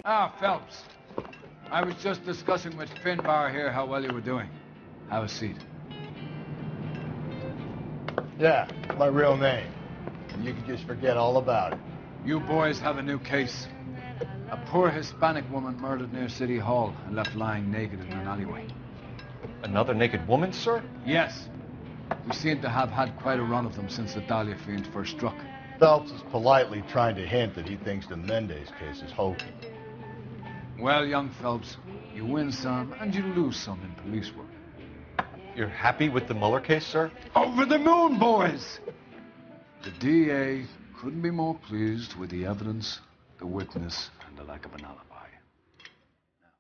Ah, Phelps. I was just discussing with Finbar here how well you were doing. Have a seat. Yeah, my real name. And you can just forget all about it. You boys have a new case. A poor Hispanic woman murdered near City Hall and left lying naked in an alleyway. Another naked woman, sir? Yes. We seem to have had quite a run of them since the Dahlia fiend first struck. Phelps is politely trying to hint that he thinks the Mendez case is hokey. Well, young Phelps, you win some and you lose some in police work. You're happy with the Mueller case, sir? Over the moon, boys! The DA couldn't be more pleased with the evidence, the witness, and the lack of an alibi. Now,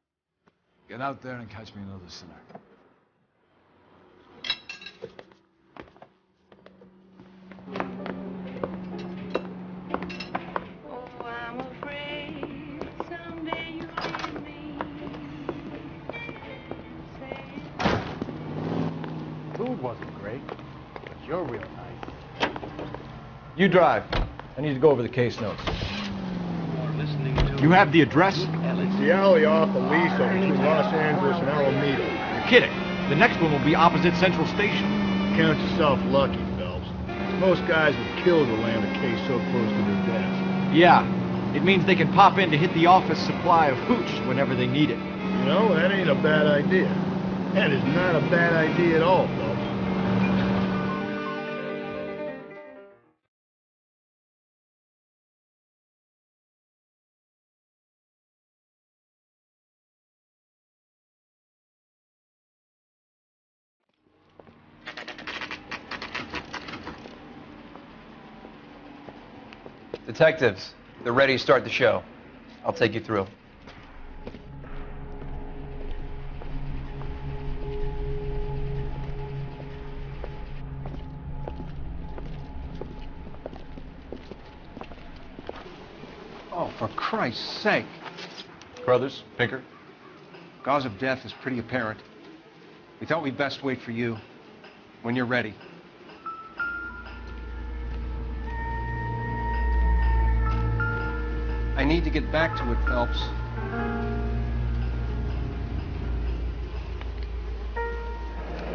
get out there and catch me another sinner. Food wasn't great, but you're real nice. You drive. I need to go over the case notes. You have the address? It's the alley off Aliso between Los Angeles and Alameda. You're kidding. The next one will be opposite Central Station. Count yourself lucky, Phelps. Most guys would kill to land a case so close to their desk. Yeah. It means they can pop in to hit the office supply of hooch whenever they need it. You know, that ain't a bad idea. That is not a bad idea at all, Phelps. Detectives, they're ready to start the show. I'll take you through. Oh, for Christ's sake. Brothers, Pinker? Cause of death is pretty apparent. We thought we'd best wait for you when you're ready. I need to get back to it, Phelps.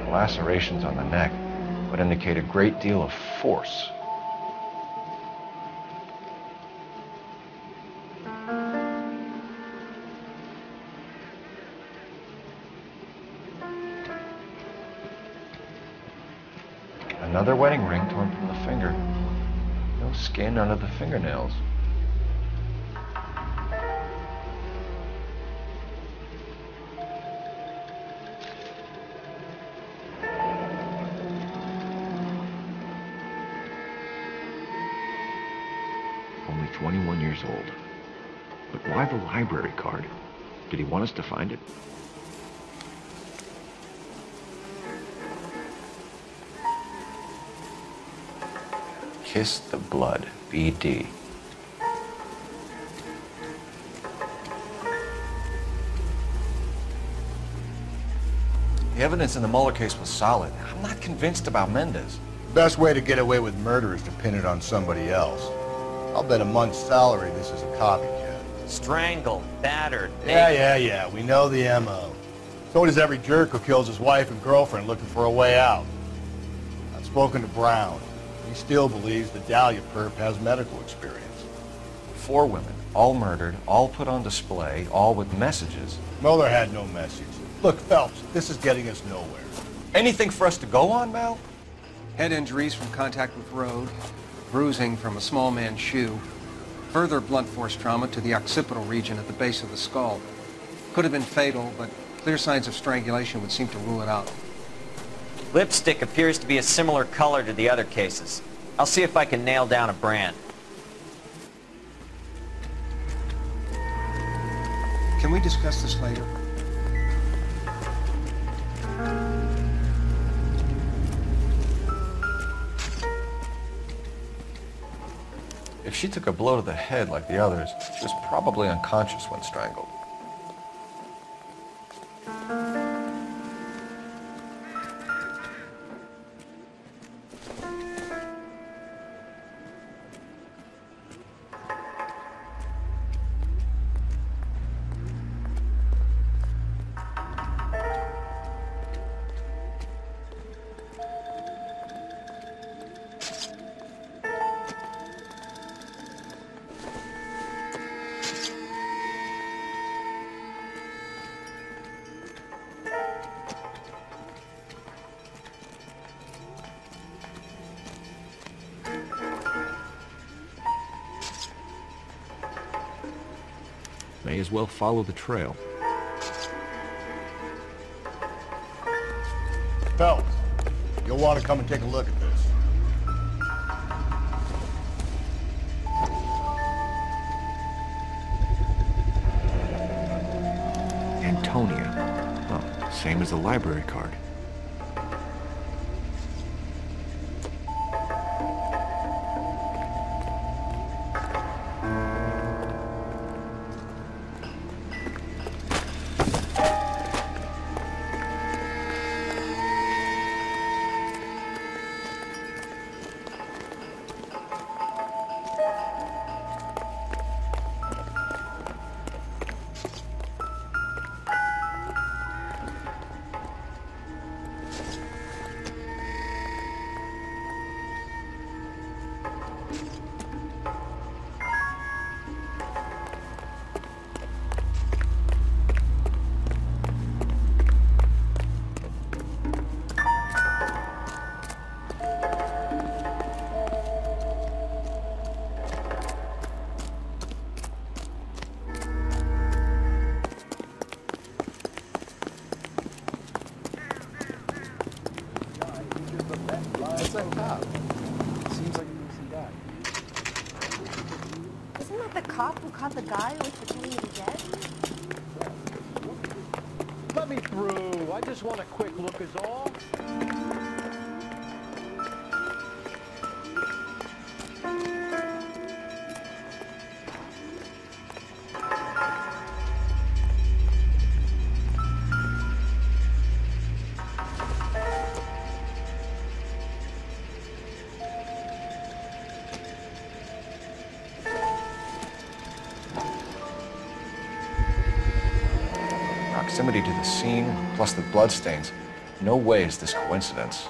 Lacerations on the neck would indicate a great deal of force. Another wedding ring torn from the finger. No skin under the fingernails. Only 21 years old. But why the library card? Did he want us to find it? Kiss the blood, BD. The evidence in the Mueller case was solid. I'm not convinced about Mendez. The best way to get away with murder is to pin it on somebody else. I'll bet a month's salary this is a copycat. Strangled, battered, Yeah. We know the M.O. So does every jerk who kills his wife and girlfriend looking for a way out. I've spoken to Brown. He still believes the Dahlia perp has medical experience. 4 women, all murdered, all put on display, all with messages. Mueller had no message. Look, Phelps, this is getting us nowhere. Anything for us to go on, Mal? Head injuries from contact with road, bruising from a small man's shoe, further blunt force trauma to the occipital region at the base of the skull. Could have been fatal, but clear signs of strangulation would seem to rule it out. Lipstick appears to be a similar color to the other cases. I'll see if I can nail down a brand. Can we discuss this later? If she took a blow to the head like the others, she was probably unconscious when strangled. May as well follow the trail. Phelps, you'll want to come and take a look at this. Antonia. Well, same as the library card. Isn't that the cop who caught the guy who was pretending to be dead? Let me through. I just want a quick look is all. Proximity to the scene, plus the bloodstains. No way is this coincidence.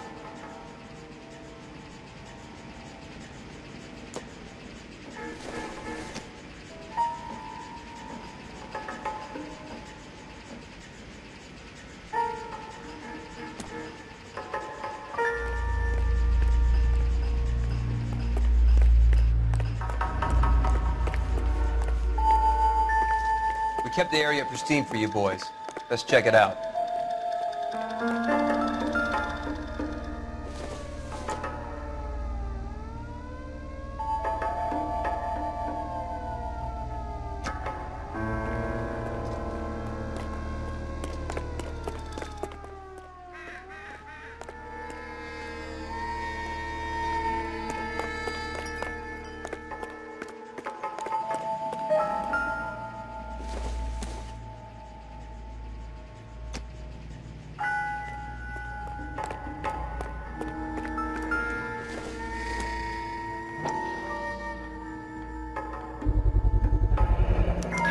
We kept the area pristine for you boys. Let's check it out.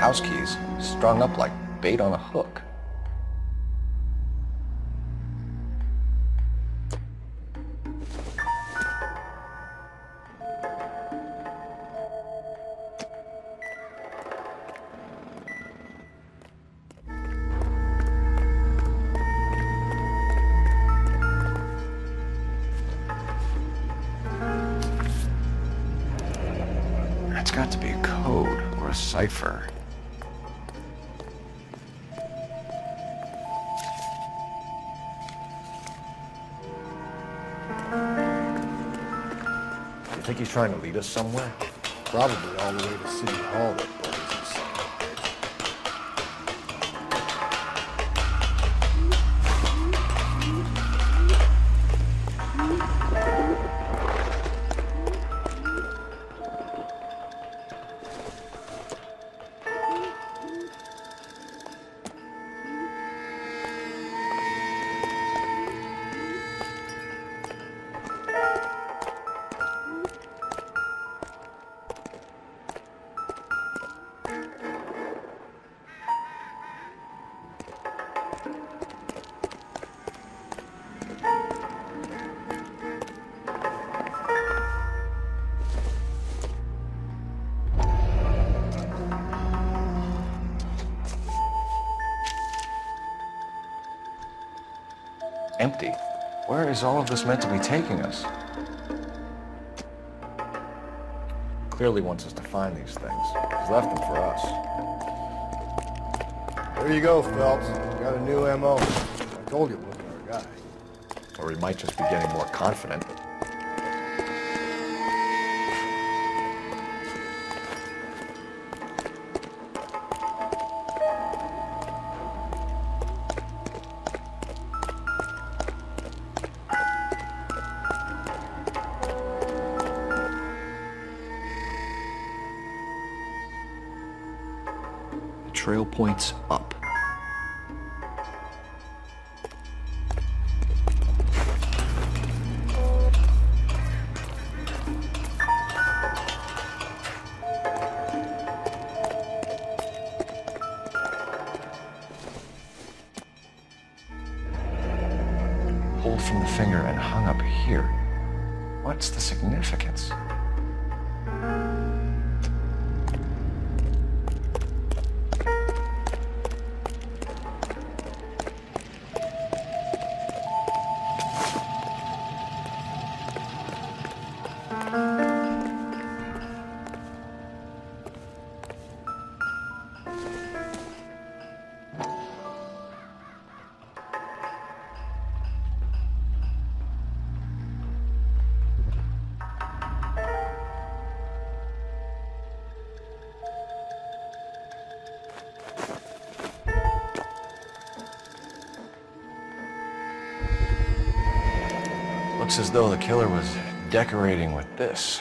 House keys strung up like bait on a hook. That's got to be a code or a cipher. You think he's trying to lead us somewhere? Probably all the way to City Hall, that boy's insane. Empty. Where is all of this meant to be taking us? Clearly wants us to find these things. He's left them for us. There you go, Phelps. Got a new M.O. I told you it wasn't our guy. Or he might just be getting more confident. The trail points up. Pulled from the finger and hung up here. What's the significance? Looks as though the killer was decorating with this.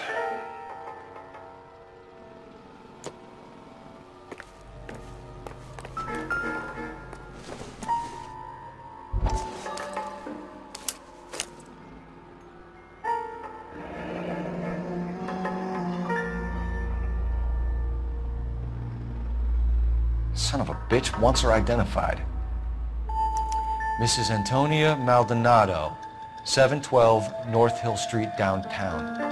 Son of a bitch wants her identified. Mrs. Antonia Maldonado, 712 North Hill Street, downtown.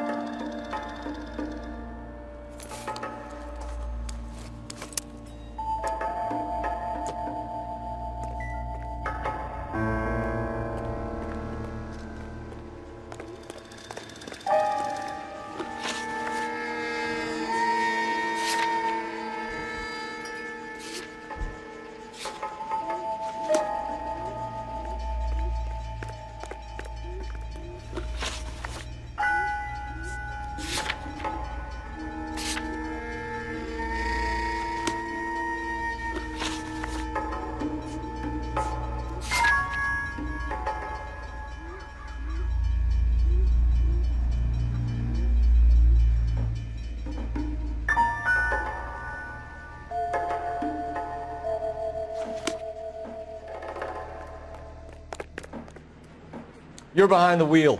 You're behind the wheel.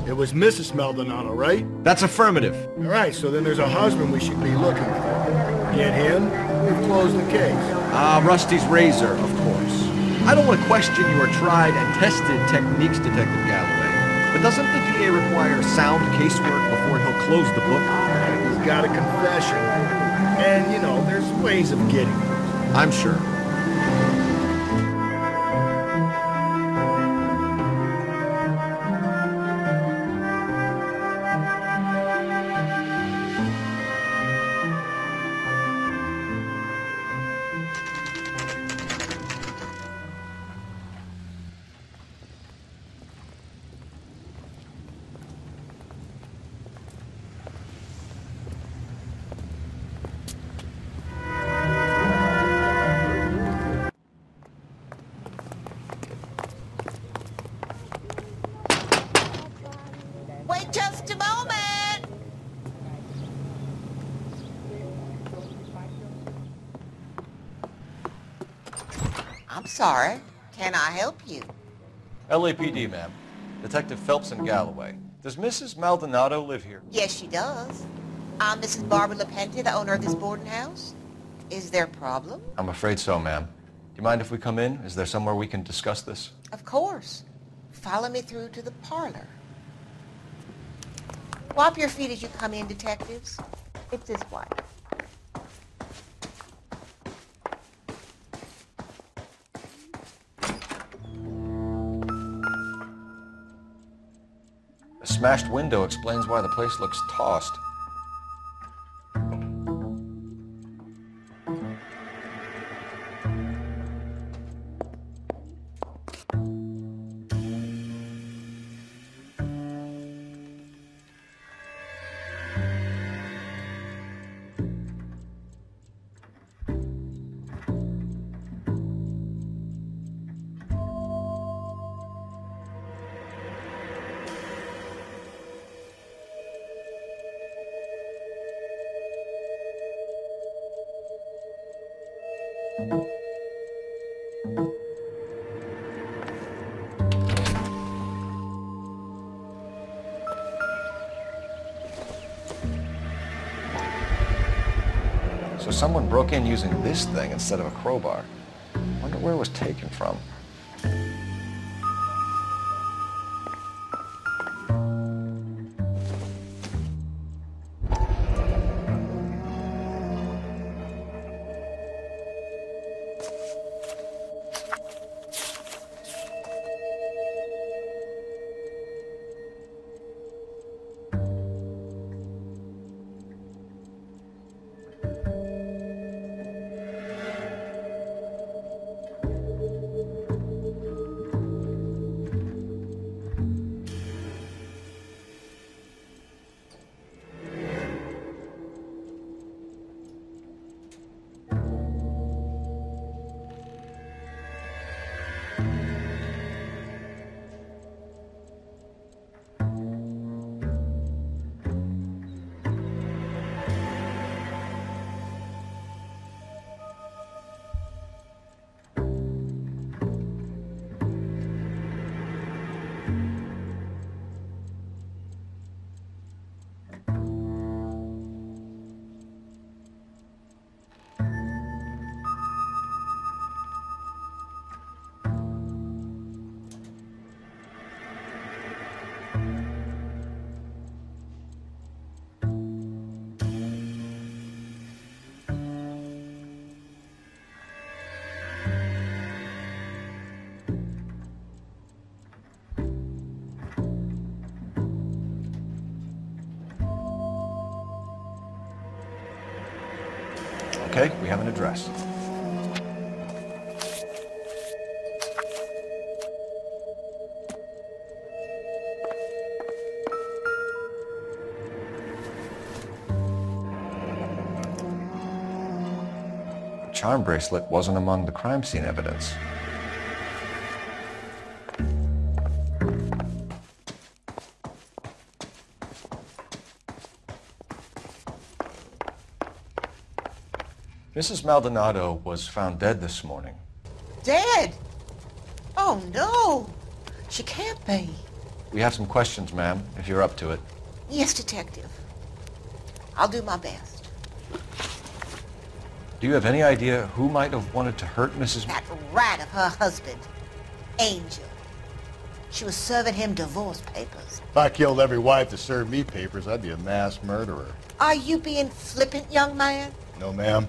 It was Mrs. Maldonado, right? That's affirmative. All right, so then there's a husband we should be looking for. Get him, we've closed the case. Rusty's razor, of course. I don't want to question your tried and tested techniques, Detective Galloway. But doesn't the DA require sound casework before he'll close the book? He's got a confession. And, you know, there's ways of getting it. I'm sure. Wait just a moment. I'm sorry. Can I help you? LAPD, ma'am. Detective Phelps and Galloway. Does Mrs. Maldonado live here? Yes, she does. I'm Mrs. Barbara LaPente, the owner of this boarding house. Is there a problem? I'm afraid so, ma'am. Do you mind if we come in? Is there somewhere we can discuss this? Of course. Follow me through to the parlor. Wipe your feet as you come in, detectives. It's this way. A smashed window explains why the place looks tossed. So someone broke in using this thing instead of a crowbar. Wonder where it was taken from. Okay, we have an address. The charm bracelet wasn't among the crime scene evidence. Mrs. Maldonado was found dead this morning. Dead? Oh, no. She can't be. We have some questions, ma'am, if you're up to it. Yes, detective. I'll do my best. Do you have any idea who might have wanted to hurt Mrs. That rat of her husband, Angel. She was serving him divorce papers. If I killed every wife that served me papers, I'd be a mass murderer. Are you being flippant, young man? No, ma'am.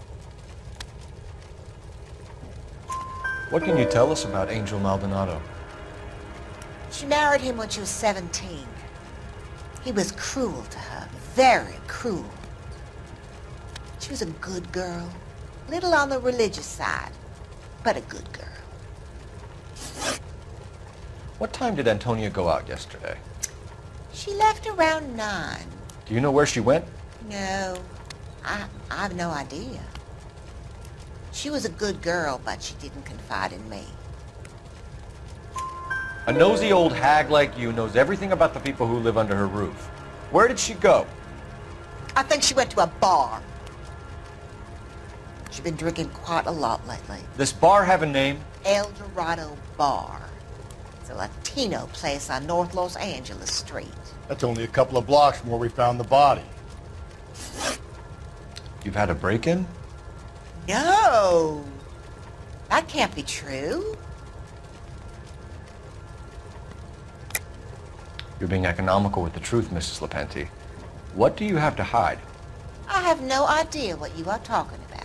What can you tell us about Angel Maldonado? She married him when she was 17. He was cruel to her, very cruel. She was a good girl, little on the religious side, but a good girl. What time did Antonia go out yesterday? She left around 9. Do you know where she went? No, I have no idea. She was a good girl, but she didn't confide in me. A nosy old hag like you knows everything about the people who live under her roof. Where did she go? I think she went to a bar. She's been drinking quite a lot lately. This bar have a name? El Dorado Bar. It's a Latino place on North Los Angeles Street. That's only a couple of blocks from where we found the body. You've had a break-in? No! That can't be true. You're being economical with the truth, Mrs. Lepenti. What do you have to hide? I have no idea what you are talking about.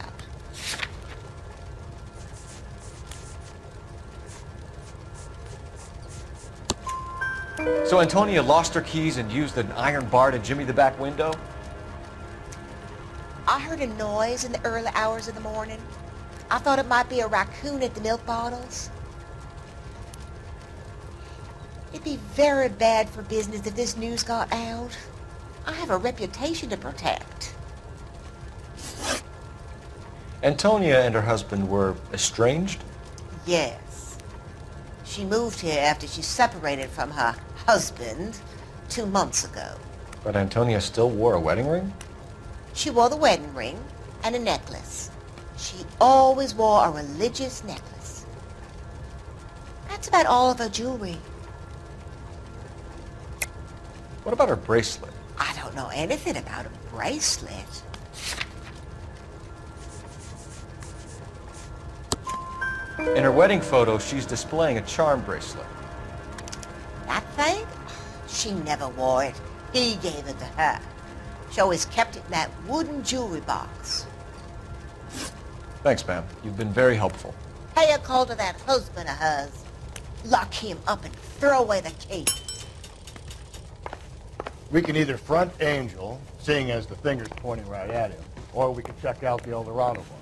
So Antonia lost her keys and used an iron bar to jimmy the back window? I heard a noise in the early hours of the morning. I thought it might be a raccoon at the milk bottles. It'd be very bad for business if this news got out. I have a reputation to protect. Antonia and her husband were estranged? Yes. She moved here after she separated from her husband 2 months ago. But Antonia still wore a wedding ring? She wore the wedding ring and a necklace. She always wore a religious necklace. That's about all of her jewelry. What about her bracelet? I don't know anything about a bracelet. In her wedding photo, she's displaying a charm bracelet. That thing? She never wore it. He gave it to her. She always kept it in that wooden jewelry box. Thanks, ma'am. You've been very helpful. Pay a call to that husband of hers. Lock him up and throw away the key. We can either front Angel, seeing as the finger's pointing right at him, or we can check out the Eldorado one.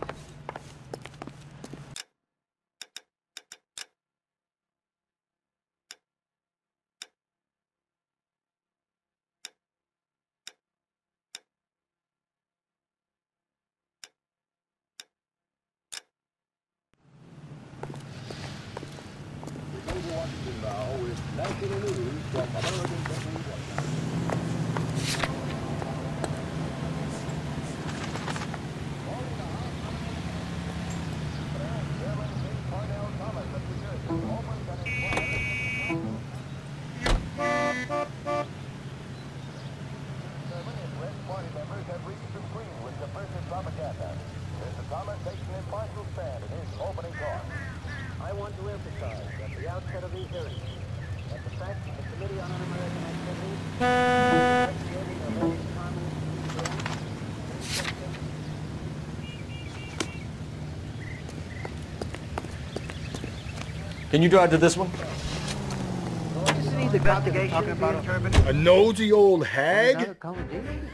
I want to emphasize at the outset of these hearings that the fact that the Committee on Un-American Activities is investigating a very common Can you drive to this one? Isn't he the investigation being turbine? A nosy old hag?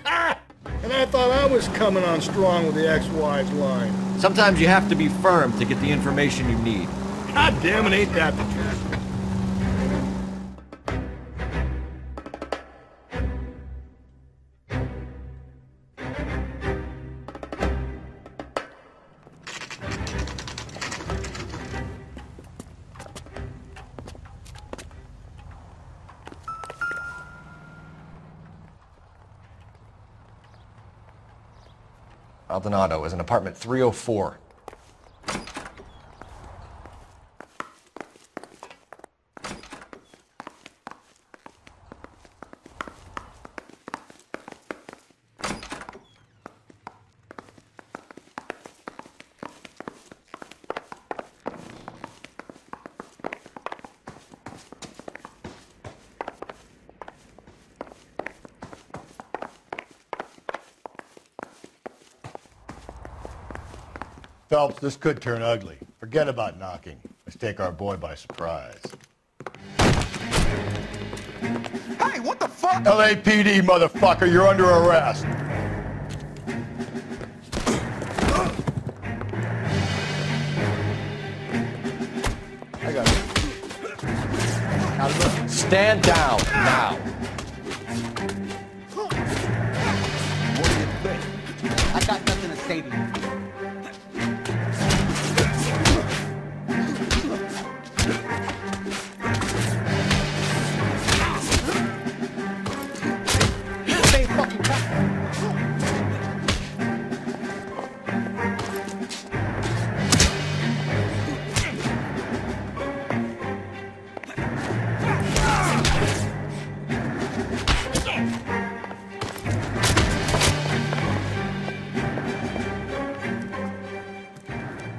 Ah! And I thought I was coming on strong with the ex-wife's line. Sometimes you have to be firm to get the information you need. God damn it, ain't that the truth? Maldonado is in apartment 304. Phelps, this could turn ugly. Forget about knocking. Let's take our boy by surprise. Hey, what the fuck? LAPD, motherfucker, you're under arrest. I got it. Stand down now. What do you think? I got nothing to say to you.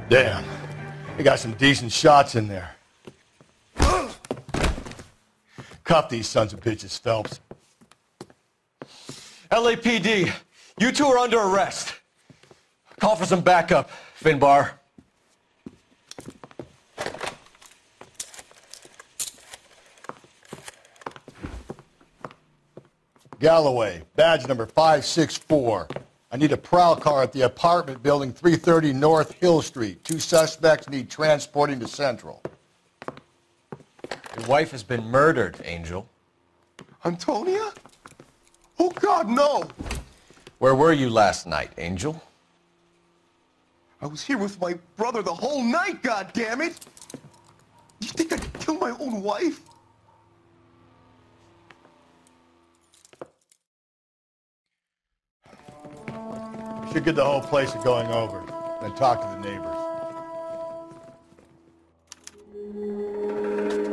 Damn. They got some decent shots in there. Cuff these sons of bitches, Phelps. LAPD, you two are under arrest. Call for some backup, Finbar. Galloway, badge number 564. I need a prowl car at the apartment building 330 North Hill Street. 2 suspects need transporting to Central. Your wife has been murdered, Angel. Antonia? Oh, God, no! Where were you last night, Angel? I was here with my brother the whole night, goddammit! You think I'd kill my own wife? Should get the whole place going over. then talk to the neighbors.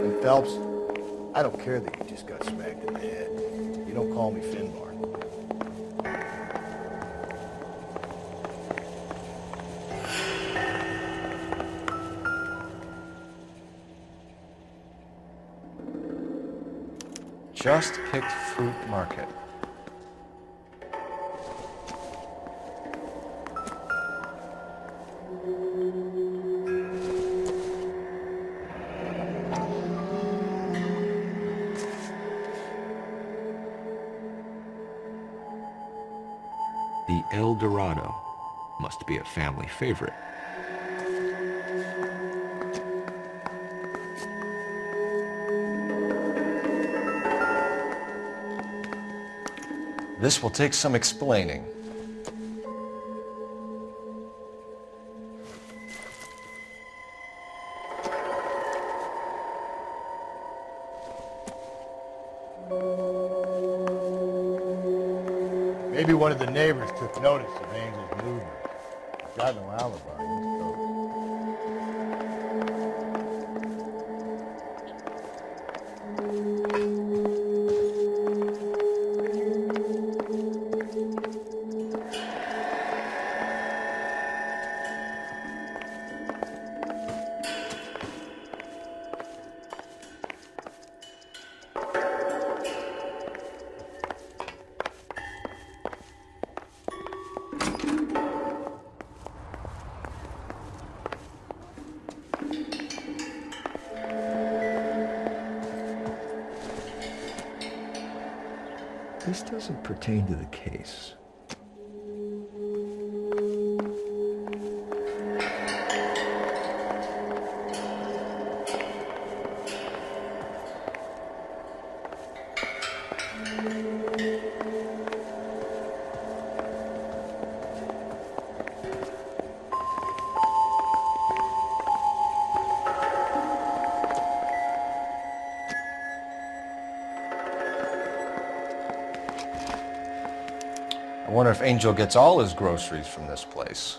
And Phelps, I don't care that you just got smacked in the head. You don't call me Finbar. Just picked fruit market. The El Dorado must be a family favorite. This will take some explaining. Maybe one of the neighbors took notice of Angel's movement. Got no alibi. This doesn't pertain to the case. I wonder if Angel gets all his groceries from this place.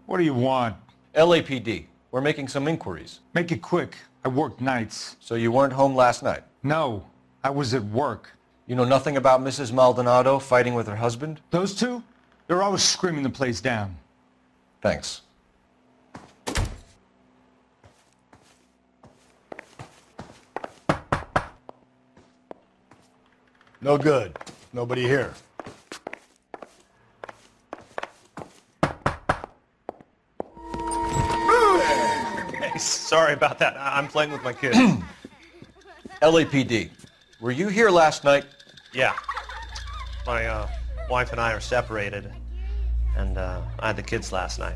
What do you want? LAPD. We're making some inquiries. Make it quick. I work nights. So you weren't home last night? No, I was at work. You know nothing about Mrs. Maldonado fighting with her husband? Those two? They're always screaming the place down. Thanks. No good. Nobody here. Sorry about that. I'm playing with my kids. LAPD. Were you here last night? Yeah. My wife and I are separated, and I had the kids last night.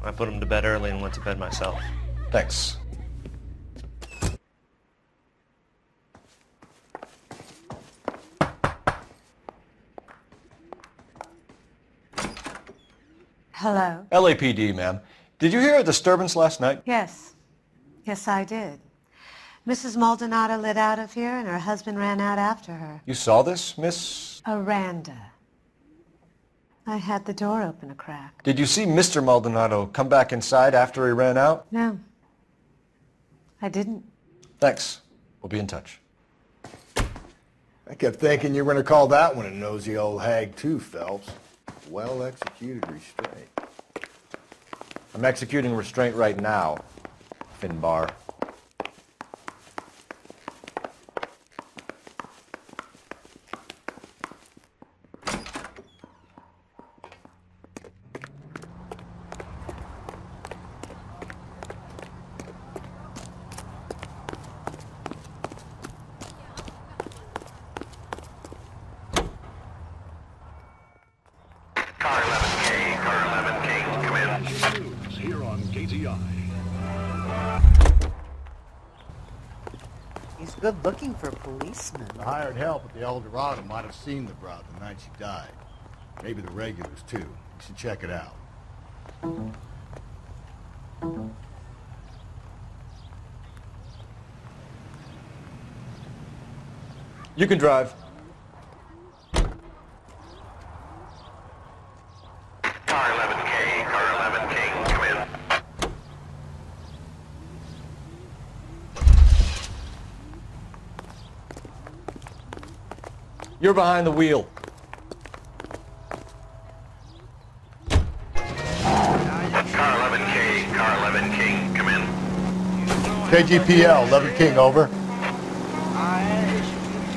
I put them to bed early and went to bed myself. Thanks. Hello? LAPD, ma'am. Did you hear a disturbance last night? Yes. Yes, I did. Mrs. Maldonado lit out of here, and her husband ran out after her. You saw this, Miss? Aranda. I had the door open a crack. Did you see Mr. Maldonado come back inside after he ran out? No. I didn't. Thanks. We'll be in touch. I kept thinking you were going to call that one a nosy old hag too, Phelps. Well-executed restraint. I'm executing restraint right now, Finbar. He's good looking for a policeman. The hired help at the El Dorado might have seen the broad the night she died. Maybe the regulars, too. You should check it out. You can drive. Car 11K, car 11K, come in. You're behind the wheel. Car 11K, car 11K, come in. KGPL, 11 King, over.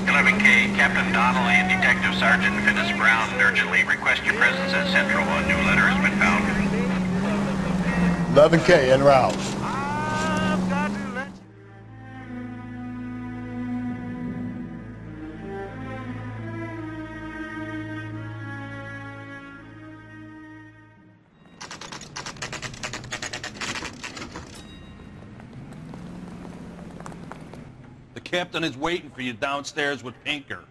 11K, Captain Donnelly and Detective Sergeant Finis Brown urgently request your presence at Central. A new letter has been found. 11K, en route. The captain is waiting for you downstairs with Pinker.